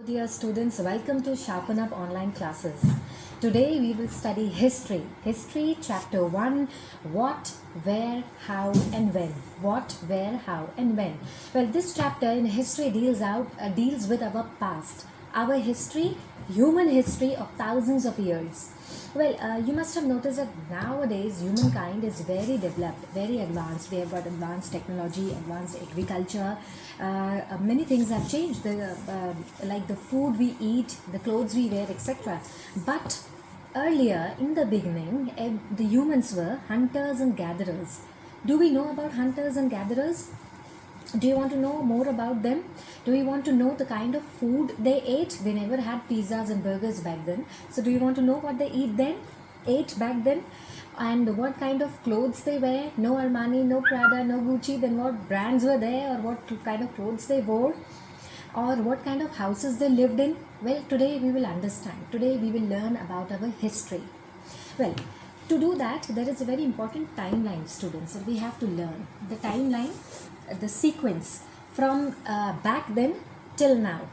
Dear students, welcome to Sharpen Up online classes. Today we will study history. History chapter 1, what, where, how and when. What, where, how and when. Well, this chapter in history deals with our past, our history, human history of thousands of years. Well, you must have noticed that nowadays humankind is very developed, very advanced. We have got advanced technology, advanced agriculture. Many things have changed, like the food we eat, the clothes we wear, etc. But earlier, in the beginning, the humans were hunters and gatherers. Do we know about hunters and gatherers? Do you want to know more about them? Do you want to know the kind of food they ate? They never had pizzas and burgers back then. So do you want to know what they ate back then? And what kind of clothes they wear? No Armani, no Prada, no Gucci. Then what brands were there, or what kind of clothes they wore? Or what kind of houses they lived in? Well, today we will understand. Today we will learn about our history. Well, to do that, there is a very important timeline, students, that we have to learn. The timeline, the sequence from back then till now,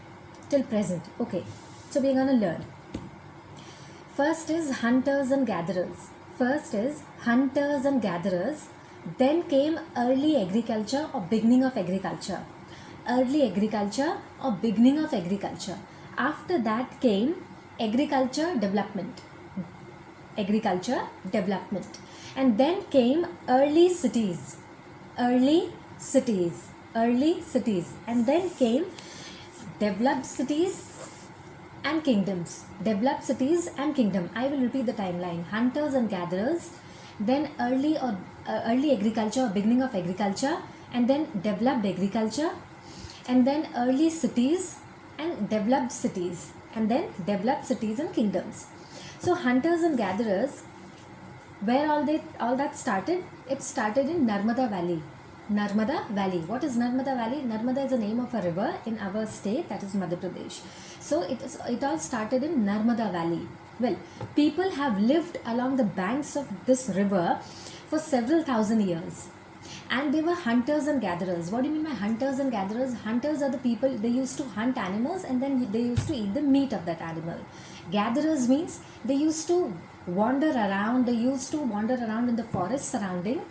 till present. Okay, so we're going to learn. First is hunters and gatherers. Then came early agriculture or beginning of agriculture. After that came agriculture development. And then came early cities. And then came developed cities and kingdoms. I will repeat the timeline. Hunters and gatherers, then early agriculture or beginning of agriculture, and then developed agriculture, and then early cities and developed cities, and then developed cities and kingdoms. So hunters and gatherers, where all that started? It started in Narmada Valley. What is Narmada Valley? Narmada is the name of a river in our state, that is Madhya Pradesh. So it all started in Narmada Valley. Well, people have lived along the banks of this river for several thousand years. And they were hunters and gatherers. What do you mean by hunters and gatherers? Hunters are the people, they used to hunt animals and then they used to eat the meat of that animal. Gatherers means they used to wander around in the forest surrounding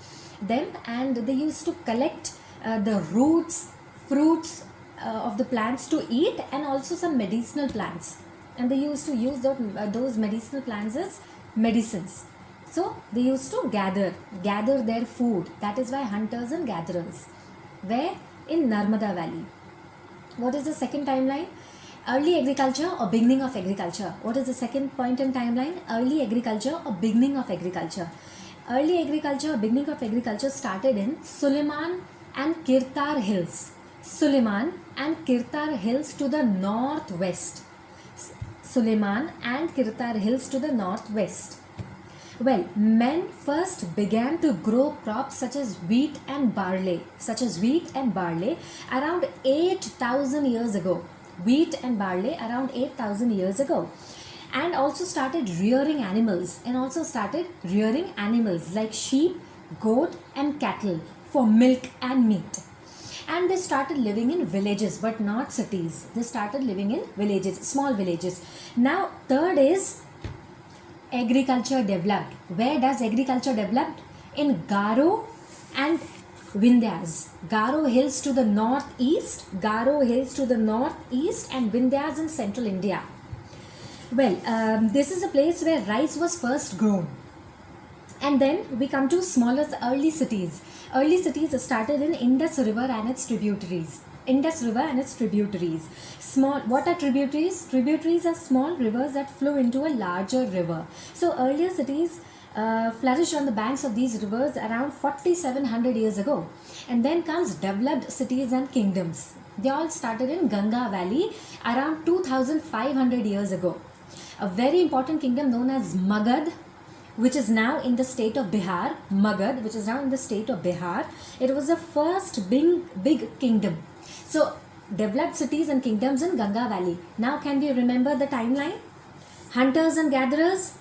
them, and they used to collect the roots, fruits of the plants to eat, and also some medicinal plants. And they used to use those medicinal plants as medicines. So they used to gather their food. That is why hunters and gatherers. Where? In Narmada Valley. What is the second timeline? Early agriculture or beginning of agriculture. What is the second point in timeline? Early agriculture or beginning of agriculture. Early agriculture or beginning of agriculture started in Suleiman and Kirtar Hills. To the northwest. Well, men first began to grow crops such as wheat and barley around 8,000 years ago. And also started rearing animals like sheep, goat and cattle for milk and meat. And they started living in villages, but not cities. They started living in villages, small villages. Now, third is agriculture developed. Where does agriculture develop? In Garo and Vindhyas. Garo hills to the northeast, and Vindhyas in central India. Well, this is a place where rice was first grown. And then we come to smaller early cities. Early cities started in Indus River and its tributaries. What are tributaries? Tributaries are small rivers that flow into a larger river. So earlier cities flourished on the banks of these rivers around 4,700 years ago. And then comes developed cities and kingdoms. They all started in Ganga Valley around 2,500 years ago. A very important kingdom known as Magad, which is now in the state of Bihar. It was the first big kingdom. So, developed cities and kingdoms in Ganga Valley. Now, can we remember the timeline? Hunters and gatherers,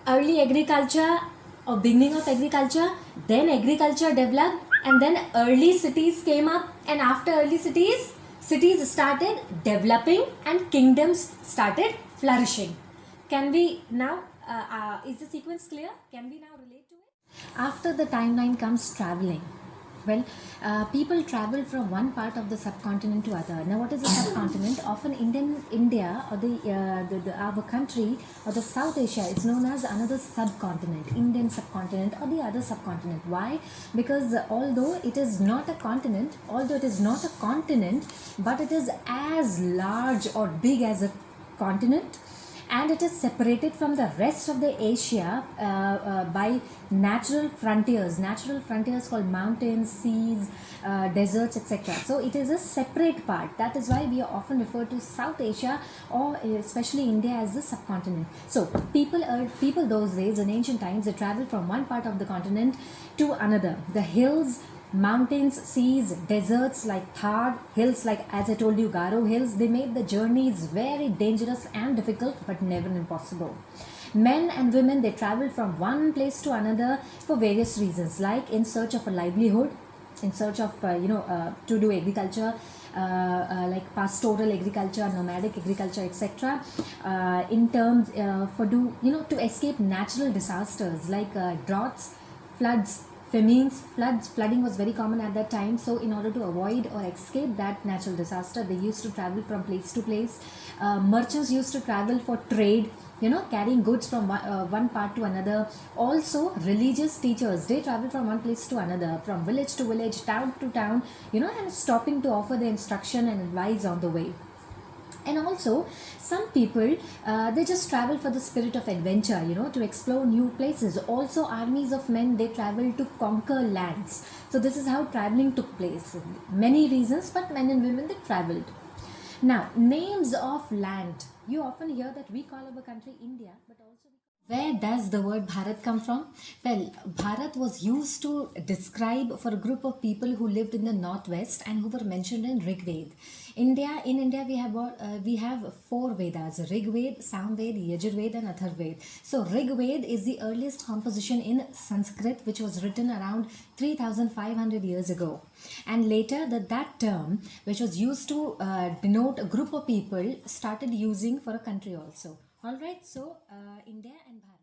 early agriculture or beginning of agriculture, then agriculture developed, and then early cities came up, and after early cities, cities started developing and kingdoms started flourishing. Can we now, is the sequence clear? Can we now relate to it? After the timeline comes traveling. Well, people travel from one part of the subcontinent to other. Now, what is a subcontinent? Often, India or our country or the South Asia is known as another subcontinent, Indian subcontinent or the other subcontinent. Why? Because although it is not a continent, but it is as large or big as a continent, and it is separated from the rest of the Asia by natural frontiers called mountains, seas, deserts, etc. So it is a separate part. That is why we are often referred to South Asia or especially India as the subcontinent. So people those days in ancient times, they traveled from one part of the continent to another. The hills, mountains, seas, deserts like Thar, hills like, as I told you, Garo hills, they made the journeys very dangerous and difficult, but never impossible. Men and women, they traveled from one place to another for various reasons, like in search of a livelihood, in search of to do agriculture, like pastoral agriculture, nomadic agriculture, etc. In terms to escape natural disasters like droughts, floods, famines, flooding was very common at that time. So in order to avoid or escape that natural disaster, they used to travel from place to place. Merchants used to travel for trade, carrying goods from one part to another. Also, religious teachers, they travel from one place to another, from village to village, town to town, and stopping to offer the instruction and advice on the way. And also, some people, they just travel for the spirit of adventure, to explore new places. Also, armies of men, they travel to conquer lands. So this is how traveling took place. Many reasons, but men and women, they traveled. Now, names of land. You often hear that we call our country India, but also where does the word Bharat come from? Well, Bharat was used to describe for a group of people who lived in the northwest and who were mentioned in Rig Veda. In India, we have 4 Vedas: Rig Veda, Sam Veda, Yajur Veda, and Athar Veda. So Rig Veda is the earliest composition in Sanskrit, which was written around 3,500 years ago. And later, that term, which was used to denote a group of people, started using for a country also. All right, so India and Bharat.